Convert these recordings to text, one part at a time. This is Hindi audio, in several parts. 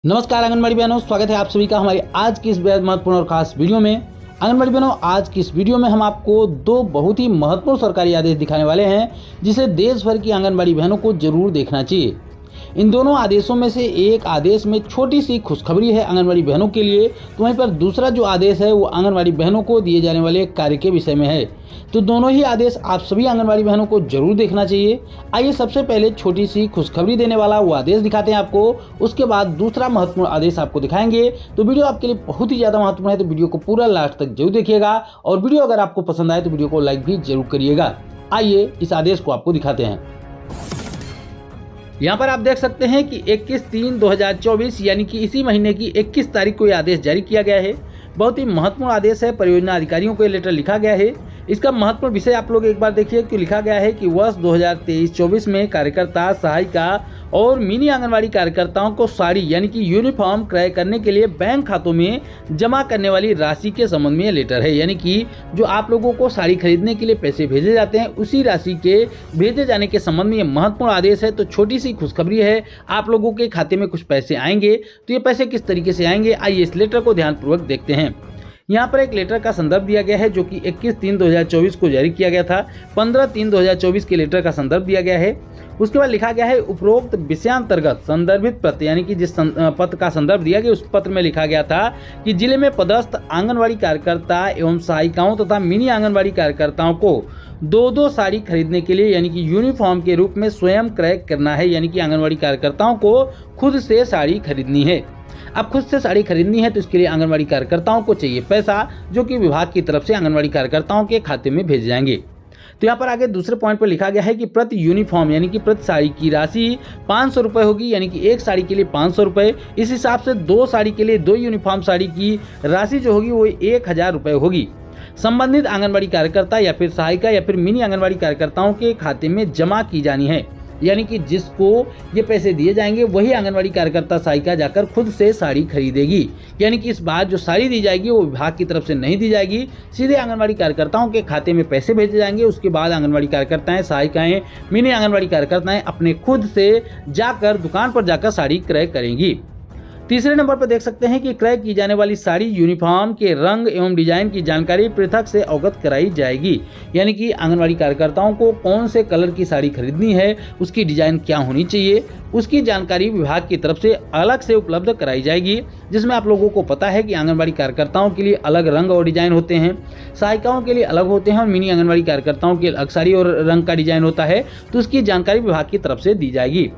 नमस्कार आंगनबाड़ी बहनों, स्वागत है आप सभी का हमारी आज की इस बेहद महत्वपूर्ण और खास वीडियो में। आंगनबाड़ी बहनों, आज की इस वीडियो में हम आपको दो बहुत ही महत्वपूर्ण सरकारी आदेश दिखाने वाले हैं जिसे देश भर की आंगनबाड़ी बहनों को जरूर देखना चाहिए। इन दोनों आदेशों में से एक आदेश में छोटी सी खुशखबरी है आंगनबाड़ी बहनों के लिए, तो वहीं पर दूसरा जो आदेश है वो आंगनबाड़ी बहनों को दिए जाने वाले कार्य के विषय में है। तो दोनों ही आदेश आप सभी आंगनबाड़ी बहनों को जरूर देखना चाहिए। आइए सबसे पहले छोटी सी खुशखबरी देने वाला वो आदेश दिखाते हैं आपको, उसके बाद दूसरा महत्वपूर्ण आदेश आपको दिखाएंगे। तो वीडियो आपके लिए बहुत ही ज़्यादा महत्वपूर्ण है, तो वीडियो को पूरा लास्ट तक जरूर देखिएगा और वीडियो अगर आपको पसंद आए तो वीडियो को लाइक भी जरूर करिएगा। आइए इस आदेश को आपको दिखाते हैं। यहाँ पर आप देख सकते हैं कि 21/3/2024 यानी कि इसी महीने की 21 तारीख को यह आदेश जारी किया गया है। बहुत ही महत्वपूर्ण आदेश है। परियोजना अधिकारियों को ये लेटर लिखा गया है। इसका महत्वपूर्ण विषय आप लोग एक बार देखिए कि लिखा गया है कि वर्ष 2023-24 में कार्यकर्ता, सहायिका और मिनी आंगनवाड़ी कार्यकर्ताओं को साड़ी यानी कि यूनिफॉर्म क्रय करने के लिए बैंक खातों में जमा करने वाली राशि के संबंध में ये लेटर है। यानी कि जो आप लोगों को साड़ी खरीदने के लिए पैसे भेजे जाते हैं, उसी राशि के भेजे जाने के संबंध में ये महत्वपूर्ण आदेश है। तो छोटी सी खुशखबरी है, आप लोगों के खाते में कुछ पैसे आएंगे। तो ये पैसे किस तरीके से आएंगे, आइए इस लेटर को ध्यानपूर्वक देखते हैं। यहाँ पर एक लेटर का संदर्भ दिया गया है जो कि 21/3/2024 को जारी किया गया था। 15/3/2024 के लेटर का संदर्भ दिया गया है। उसके बाद लिखा गया है उपरोक्त विषयांतर्गत संदर्भित पत्र, यानी कि जिस पत्र का संदर्भ दिया गया उस पत्र में लिखा गया था कि जिले में पदस्थ आंगनवाड़ी कार्यकर्ता एवं सहायिकाओं तथा मिनी आंगनवाड़ी कार्यकर्ताओं को दो साड़ी खरीदने के लिए यानी कि यूनिफॉर्म के रूप में स्वयं क्रय करना है। यानी कि आंगनवाड़ी कार्यकर्ताओं को खुद से साड़ी खरीदनी है। अब खुद से साड़ी खरीदनी है तो इसके लिए आंगनवाड़ी कार्यकर्ताओं को चाहिए पैसा, जो कि विभाग की तरफ से आंगनवाड़ी कार्यकर्ताओं के खाते में भेजे जाएंगे। तो यहाँ पर आगे दूसरे पॉइंट पर लिखा गया है कि प्रति यूनिफॉर्म यानी कि प्रति साड़ी की राशि 500 रुपये होगी। यानी कि एक साड़ी के लिए 500 रुपये। इस हिसाब से दो साड़ी के लिए, दो यूनिफॉर्म साड़ी की राशि जो होगी वो 1000 रुपये होगी। संबंधित आंगनबाड़ी कार्यकर्ता या फिर सहायिका या फिर मिनी आंगनबाड़ी कार्यकर्ताओं के खाते में जमा की जानी है। यानी कि जिसको ये पैसे दिए जाएंगे वही आंगनवाड़ी कार्यकर्ता, सहायिका जाकर खुद से साड़ी खरीदेगी। यानी कि इस बार जो साड़ी दी जाएगी वो विभाग की तरफ से नहीं दी जाएगी, सीधे आंगनवाड़ी कार्यकर्ताओं के खाते में पैसे भेजे जाएंगे। उसके बाद आंगनवाड़ी कार्यकर्ताएं, सहायिकाएं, मिनी आंगनवाड़ी कार्यकर्ताएं अपने खुद से जाकर दुकान पर जाकर साड़ी क्रय करेंगी। तीसरे नंबर पर देख सकते हैं कि क्रय की जाने वाली साड़ी यूनिफॉर्म के रंग एवं डिजाइन की जानकारी पृथक से अवगत कराई जाएगी। यानी कि आंगनवाड़ी कार्यकर्ताओं को कौन से कलर की साड़ी खरीदनी है, उसकी डिजाइन क्या होनी चाहिए, उसकी जानकारी विभाग की तरफ से अलग से उपलब्ध कराई जाएगी। जिसमें आप लोगों को पता है कि आंगनवाड़ी कार्यकर्ताओं के लिए अलग रंग और डिजाइन होते हैं, सहायिकाओं के लिए अलग होते हैं और मिनी आंगनवाड़ी कार्यकर्ताओं के अलग साड़ी और रंग का डिजाइन होता है। तो उसकी जानकारी विभाग की तरफ से दी जाएगी।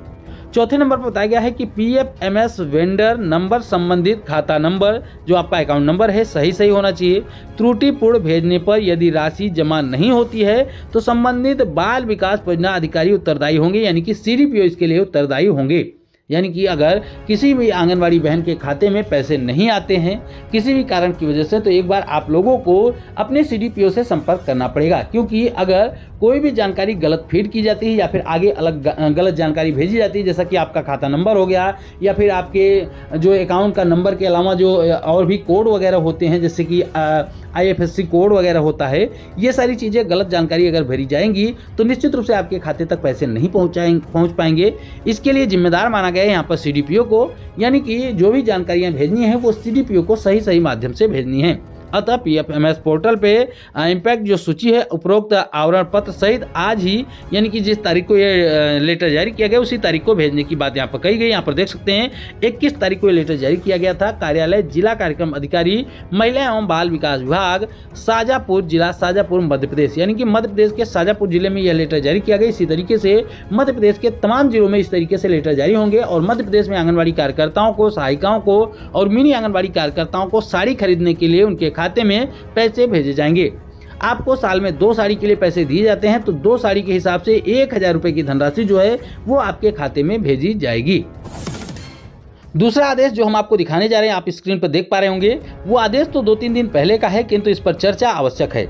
चौथे नंबर पर बताया गया है कि PFMS वेंडर नंबर, संबंधित खाता नंबर जो आपका अकाउंट नंबर है सही होना चाहिए। त्रुटिपूर्ण भेजने पर यदि राशि जमा नहीं होती है तो संबंधित बाल विकास परियोजना अधिकारी उत्तरदायी होंगे। यानी कि CDPO इसके लिए उत्तरदायी होंगे। यानी कि अगर किसी भी आंगनवाड़ी बहन के खाते में पैसे नहीं आते हैं किसी भी कारण की वजह से, तो एक बार आप लोगों को अपने CDPO से संपर्क करना पड़ेगा। क्योंकि अगर कोई भी जानकारी गलत फीड की जाती है या फिर आगे अलग गलत जानकारी भेजी जाती है, जैसा कि आपका खाता नंबर हो गया या फिर आपके जो अकाउंट का नंबर के अलावा जो और भी कोड वगैरह होते हैं, जैसे कि IFSC कोड वगैरह होता है, ये सारी चीज़ें गलत जानकारी अगर भरी जाएंगी तो निश्चित रूप से आपके खाते तक पैसे नहीं पहुंच पाएंगे। इसके लिए जिम्मेदार माना गया है यहाँ पर CDPO को। यानी कि जो भी जानकारियाँ भेजनी है वो CDPO को सही माध्यम से भेजनी है। अतः PFMS पोर्टल पे इम्पैक्ट जो सूची है उपरोक्त आवरण पत्र सहित आज ही यानी कि जिस तारीख को ये लेटर जारी किया गया उसी तारीख को भेजने की बात यहाँ पर कही गई। यहाँ पर देख सकते हैं 21 तारीख को ये लेटर जारी किया गया था। कार्यालय जिला कार्यक्रम अधिकारी, महिला एवं बाल विकास विभाग, शाजापुर जिला, शाजापुर मध्य प्रदेश। यानी कि मध्य प्रदेश के शाजापुर जिले में यह लेटर जारी किया गया। इसी तरीके से मध्य प्रदेश के तमाम जिलों में इस तरीके से लेटर जारी होंगे और मध्य प्रदेश में आंगनबाड़ी कार्यकर्ताओं को, सहायिकाओं को और मिनी आंगनबाड़ी कार्यकर्ताओं को साड़ी खरीदने के लिए उनके खाते में पैसे भेजे जाएंगे। आपको साल में 2 साड़ी के लिए पैसे दिए जाते हैं, तो 2 साड़ी के हिसाब से 1000 रुपए की धनराशि जो है वो आपके खाते में भेजी जाएगी। दूसरा आदेश जो हम आपको दिखाने जा रहे हैं, आप स्क्रीन पर देख पा रहे होंगे, वो आदेश तो 2-3 दिन पहले का है, किंतु इस पर चर्चा आवश्यक है।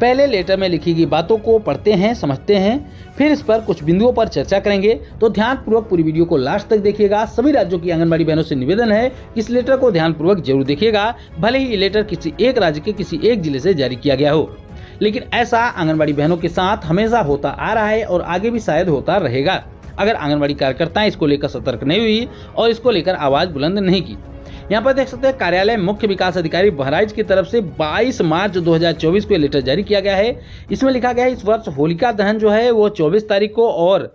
पहले लेटर में लिखी गई बातों को पढ़ते हैं, समझते हैं, फिर इस पर कुछ बिंदुओं पर चर्चा करेंगे। तो ध्यानपूर्वक पूरी वीडियो को लास्ट तक देखिएगा। सभी राज्यों की आंगनबाड़ी बहनों से निवेदन है कि इस लेटर को ध्यानपूर्वक जरूर देखिएगा। भले ही ये लेटर किसी एक राज्य के किसी एक जिले से जारी किया गया हो, लेकिन ऐसा आंगनबाड़ी बहनों के साथ हमेशा होता आ रहा है और आगे भी शायद होता रहेगा। अगर आंगनबाड़ी कार्यकर्ताएं इसको लेकर सतर्क नहीं हुई और इसको लेकर आवाज बुलंद नहीं की। यहाँ पर देख सकते हैं कार्यालय मुख्य विकास अधिकारी बहराइच की तरफ से 22 मार्च 2024 को लेटर जारी किया गया है। इसमें लिखा गया है इस वर्ष होलिका दहन जो है वो 24 तारीख को और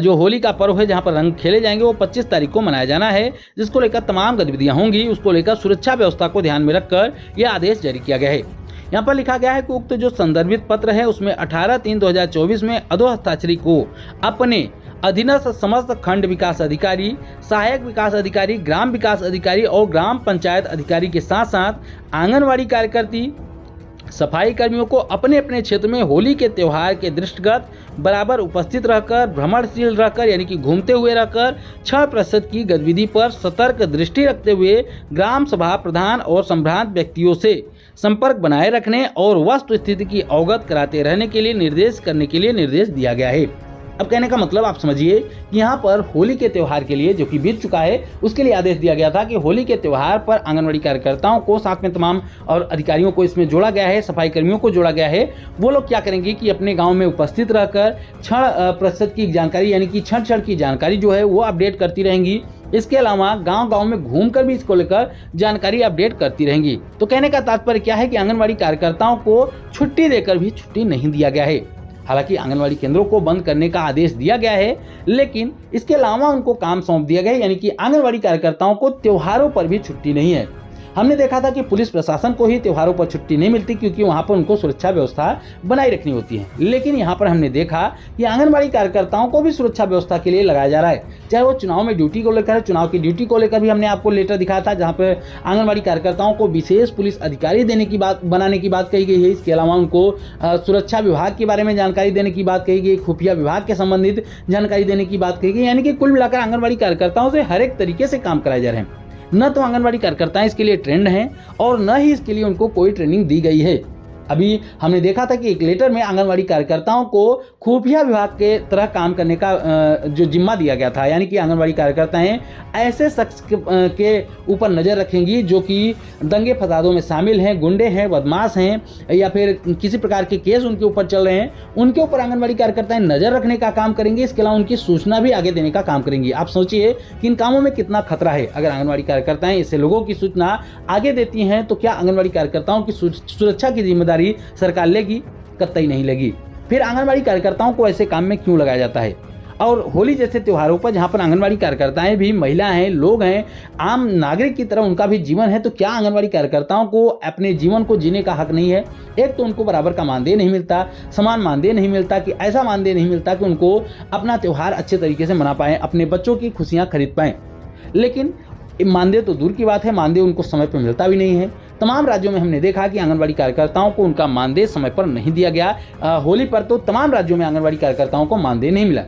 जो होली का पर्व है जहाँ पर रंग खेले जाएंगे वो 25 तारीख को मनाया जाना है, जिसको लेकर तमाम गतिविधियां होंगी। उसको लेकर सुरक्षा व्यवस्था को ध्यान में रखकर यह आदेश जारी किया गया है। यहाँ पर लिखा गया है कि उक्त जो संदर्भित पत्र है उसमें 18/3/2024 में अधोहस्ताक्षरी को अपने अधीनस्थ समस्त खंड विकास अधिकारी, सहायक विकास अधिकारी, ग्राम विकास अधिकारी और ग्राम पंचायत अधिकारी के साथ साथ आंगनवाड़ी कार्यकर्ती, सफाई कर्मियों को अपने अपने क्षेत्र में होली के त्यौहार के दृष्टिगत बराबर उपस्थित रहकर, भ्रमणशील रहकर यानी कि घूमते हुए रहकर 6% की गतिविधि पर सतर्क दृष्टि रखते हुए ग्राम सभा प्रधान और संभ्रांत व्यक्तियों से संपर्क बनाए रखने और वस्तु स्थिति की अवगत कराते रहने के लिए निर्देश दिया गया है। अब कहने का मतलब आप समझिए कि यहाँ पर होली के त्यौहार के लिए जो कि बीत चुका है उसके लिए आदेश दिया गया था कि होली के त्यौहार पर आंगनवाड़ी कार्यकर्ताओं को साथ में तमाम और अधिकारियों को इसमें जोड़ा गया है, सफाई कर्मियों को जोड़ा गया है। वो लोग क्या करेंगे कि अपने गांव में उपस्थित रहकर 6% की जानकारी यानी कि क्षण की जानकारी जो है वो अपडेट करती रहेंगी। इसके अलावा गांव में घूमकर भी इसको लेकर जानकारी अपडेट करती रहेंगी। तो कहने का तात्पर्य क्या है कि आंगनवाड़ी कार्यकर्ताओं को छुट्टी देकर भी छुट्टी नहीं दिया गया है। हालांकि आंगनवाड़ी केंद्रों को बंद करने का आदेश दिया गया है, लेकिन इसके अलावा उनको काम सौंप दिया गया है, यानी कि आंगनवाड़ी कार्यकर्ताओं को त्योहारों पर भी छुट्टी नहीं है। हमने देखा था कि पुलिस प्रशासन को ही त्योहारों पर छुट्टी नहीं मिलती क्योंकि वहां पर उनको सुरक्षा व्यवस्था बनाए रखनी होती है, लेकिन यहां पर हमने देखा कि आंगनबाड़ी कार्यकर्ताओं को भी सुरक्षा व्यवस्था के लिए लगाया जा रहा है। चाहे वो चुनाव में ड्यूटी को लेकर, चुनाव की ड्यूटी को लेकर भी हमने आपको लेटर दिखाया था जहां पर आंगनबाड़ी कार्यकर्ताओं को विशेष पुलिस अधिकारी बनाने की बात कही गई है। इसके अलावा उनको सुरक्षा विभाग के बारे में जानकारी देने की बात कही गई, खुफिया विभाग के संबंधित जानकारी देने की बात कही गई, यानी कि कुल मिलाकर आंगनबाड़ी कार्यकर्ताओं से हर एक तरीके से काम कराए जा रहे हैं। न तो आंगनबाड़ी कार्यकर्ता इसके लिए ट्रेंड हैं और न ही इसके लिए उनको कोई ट्रेनिंग दी गई है। अभी हमने देखा था कि एक लेटर में आंगनवाड़ी कार्यकर्ताओं को खुफिया विभाग के तरह काम करने का जो जिम्मा दिया गया था, यानी कि आंगनवाड़ी कार्यकर्ताएं ऐसे शख्स के ऊपर नज़र रखेंगी जो कि दंगे फसादों में शामिल हैं, गुंडे हैं, बदमाश हैं या फिर किसी प्रकार के केस उनके ऊपर चल रहे हैं, उनके ऊपर आंगनवाड़ी कार्यकर्ताएं नज़र रखने का काम करेंगे। इसके अलावा उनकी सूचना भी आगे देने का काम करेंगी। आप सोचिए कि इन कामों में कितना खतरा है। अगर आंगनवाड़ी कार्यकर्ताएं ऐसे लोगों की सूचना आगे देती हैं तो क्या आंगनवाड़ी कार्यकर्ताओं की सुरक्षा की जिम्मेदारी सरकार लेगी? कतई नहीं लेगी। फिर आंगनवाड़ी कार्यकर्ताओं को ऐसे काम में क्यों लगाया जाता है? और होली जैसे त्योहारों पर जहां पर आंगनवाड़ी कार्यकर्ताएं भी महिला हैं, लोग हैं, आम नागरिक की तरह उनका भी जीवन है, तो क्या आंगनवाड़ी कार्यकर्ताओं को अपने जीवन को जीने का हक नहीं है? एक तो उनको बराबर का मानदेय नहीं मिलता, समान मानदेय नहीं मिलता, कि ऐसा मानदेय नहीं मिलता कि उनको अपना त्यौहार अच्छे तरीके से मना पाएं, अपने बच्चों की खुशियां खरीद पाएं। लेकिन मानदेय तो दूर की बात है, मानदेय उनको समय पर मिलता भी नहीं है। तमाम राज्यों में हमने देखा कि आंगनवाड़ी कार्यकर्ताओं को उनका मानदेय समय पर नहीं दिया गया। होली पर तो तमाम राज्यों में आंगनवाड़ी कार्यकर्ताओं को मानदेय नहीं मिला।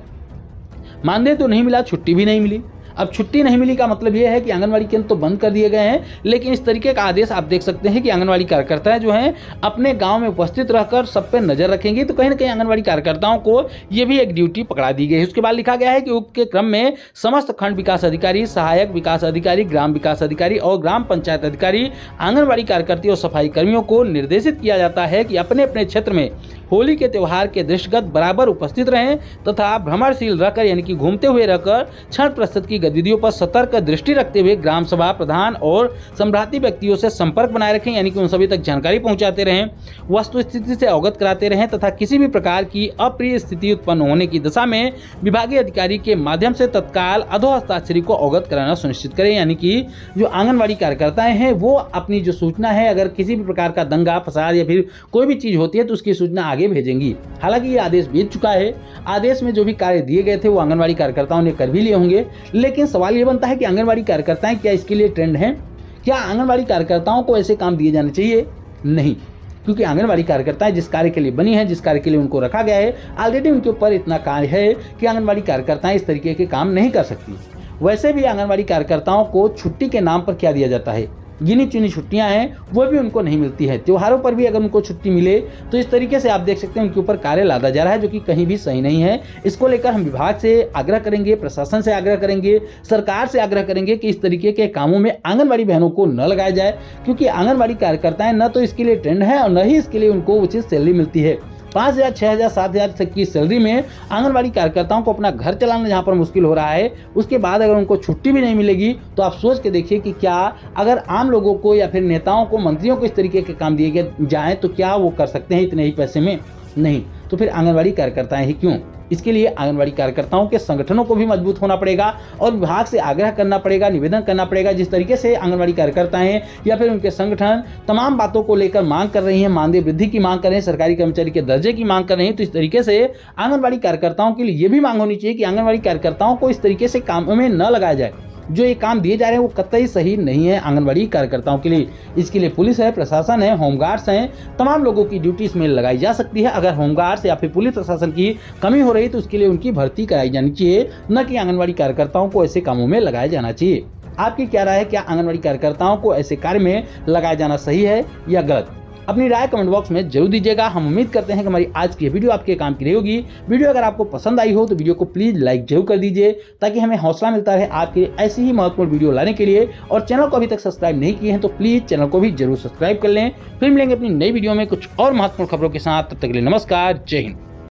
मानदेय तो नहीं मिला, छुट्टी भी नहीं मिली। अब छुट्टी नहीं मिली का मतलब यह है कि आंगनवाड़ी केंद्र तो बंद कर दिए गए हैं, लेकिन इस तरीके का आदेश आप देख सकते हैं कि आंगनवाड़ी कार्यकर्ता जो हैं अपने गांव में उपस्थित रहकर सब पे नजर रखेंगे। तो कहीं ना कहीं आंगनवाड़ी कार्यकर्ताओं को ये भी एक ड्यूटी पकड़ा दी गई है। उसके बाद लिखा गया है कि उक्त के क्रम में समस्त खंड विकास अधिकारी, सहायक विकास अधिकारी, ग्राम विकास अधिकारी और ग्राम पंचायत अधिकारी आंगनवाड़ी कार्यकर्ती और सफाई कर्मियों को निर्देशित किया जाता है कि अपने अपने क्षेत्र में होली के त्यौहार के दृष्टिगत बराबर उपस्थित रहें तथा भ्रमणशील रहकर यानी कि घूमते हुए रहकर 6% की गतिविधियों पर सतर्क दृष्टि रखते हुए ग्राम सभा प्रधान और संभ्राती व्यक्तियों से संपर्क बनाए रखें, यानी कि उन सभी तक जानकारी पहुंचाते रहें, वस्तु स्थिति से अवगत कराते रहें तथा किसी भी प्रकार की अप्रिय स्थिति उत्पन्न होने की दशा में विभागीय अधिकारी के माध्यम से तत्काल अधोहस्ताक्षरी को अवगत कराना सुनिश्चित करें। यानी कि जो आंगनबाड़ी कार्यकर्ताएं हैं वो अपनी जो सूचना है, अगर किसी भी प्रकार का दंगा फसाद या फिर कोई भी चीज होती है तो उसकी सूचना आगे भेजेंगी। हालांकि ये आदेश बीत चुका है। आदेश में जो भी कार्य दिए गए थे वो आंगनबाड़ी कार्यकर्ताओं ने कर भी लिए होंगे, लेकिन सवाल ये बनता है कि आंगनबाड़ी कार्यकर्ताएं क्या इसके लिए ट्रेंड हैं? क्या आंगनबाड़ी कार्यकर्ताओं को ऐसे काम दिए जाने चाहिए? नहीं, क्योंकि आंगनबाड़ी कार्यकर्ताएं जिस कार्य के लिए बनी है, जिस कार्य के लिए उनको रखा गया है, ऑलरेडी उनके ऊपर इतना कार्य है कि आंगनबाड़ी कार्यकर्ताएं इस तरीके के काम नहीं कर सकती। वैसे भी आंगनबाड़ी कार्यकर्ताओं को छुट्टी के नाम पर क्या दिया जाता है? गिनी चुनी छुट्टियां हैं वो भी उनको नहीं मिलती है। त्योहारों पर भी अगर उनको छुट्टी मिले तो इस तरीके से आप देख सकते हैं उनके ऊपर कार्य लादा जा रहा है, जो कि कहीं भी सही नहीं है। इसको लेकर हम विभाग से आग्रह करेंगे, प्रशासन से आग्रह करेंगे, सरकार से आग्रह करेंगे कि इस तरीके के कामों में आंगनबाड़ी बहनों को न लगाया जाए, क्योंकि आंगनबाड़ी कार्यकर्ताएं न तो इसके लिए ट्रेंड है और न ही इसके लिए उनको उचित सैलरी मिलती है। 5,000, 6,000, 7,000 तक की सैलरी में आंगनबाड़ी कार्यकर्ताओं को अपना घर चलाना जहाँ पर मुश्किल हो रहा है, उसके बाद अगर उनको छुट्टी भी नहीं मिलेगी तो आप सोच के देखिए कि क्या अगर आम लोगों को या फिर नेताओं को, मंत्रियों को इस तरीके के काम दिए जाएँ तो क्या वो कर सकते हैं इतने ही पैसे में? नहीं। तो फिर आंगनबाड़ी कार्यकर्ताएं ही क्यों? इसके लिए आंगनबाड़ी कार्यकर्ताओं के संगठनों को भी मजबूत होना पड़ेगा और विभाग से आग्रह करना पड़ेगा, निवेदन करना पड़ेगा। जिस तरीके से आंगनबाड़ी कार्यकर्ताएं या फिर उनके संगठन तमाम बातों को लेकर मांग कर रही हैं, मानदेय वृद्धि की मांग कर रहे हैं, सरकारी कर्मचारी के दर्जे की मांग कर रहे हैं, तो इस तरीके से आंगनबाड़ी कार्यकर्ताओं के लिए ये भी मांग होनी चाहिए कि आंगनबाड़ी कार्यकर्ताओं को इस तरीके से कामों में न लगाया जाए। जो ये काम दिए जा रहे हैं वो कतई सही नहीं है आंगनबाड़ी कार्यकर्ताओं के लिए। इसके लिए पुलिस है, प्रशासन है, होमगार्ड्स हैं, तमाम लोगों की ड्यूटी इसमें लगाई जा सकती है। अगर होमगार्ड्स या फिर पुलिस प्रशासन की कमी हो रही है तो उसके लिए उनकी भर्ती कराई जानी चाहिए, न कि आंगनबाड़ी कार्यकर्ताओं को ऐसे कामों में लगाया जाना चाहिए। आपकी क्या राय है? क्या आंगनबाड़ी कार्यकर्ताओं को ऐसे कार्य में लगाया जाना सही है या गलत? अपनी राय कमेंट बॉक्स में जरूर दीजिएगा। हम उम्मीद करते हैं कि हमारी आज की वीडियो आपके काम की रही होगी। वीडियो अगर आपको पसंद आई हो तो वीडियो को प्लीज लाइक जरूर कर दीजिए, ताकि हमें हौसला मिलता रहे आपके ऐसी ही महत्वपूर्ण वीडियो लाने के लिए। और चैनल को अभी तक सब्सक्राइब नहीं किए हैं तो प्लीज चैनल को भी जरूर सब्सक्राइब कर लें। फिर मिलेंगे अपनी नई वीडियो में कुछ और महत्वपूर्ण खबरों के साथ। तब तक के लिए नमस्कार, जय हिंद।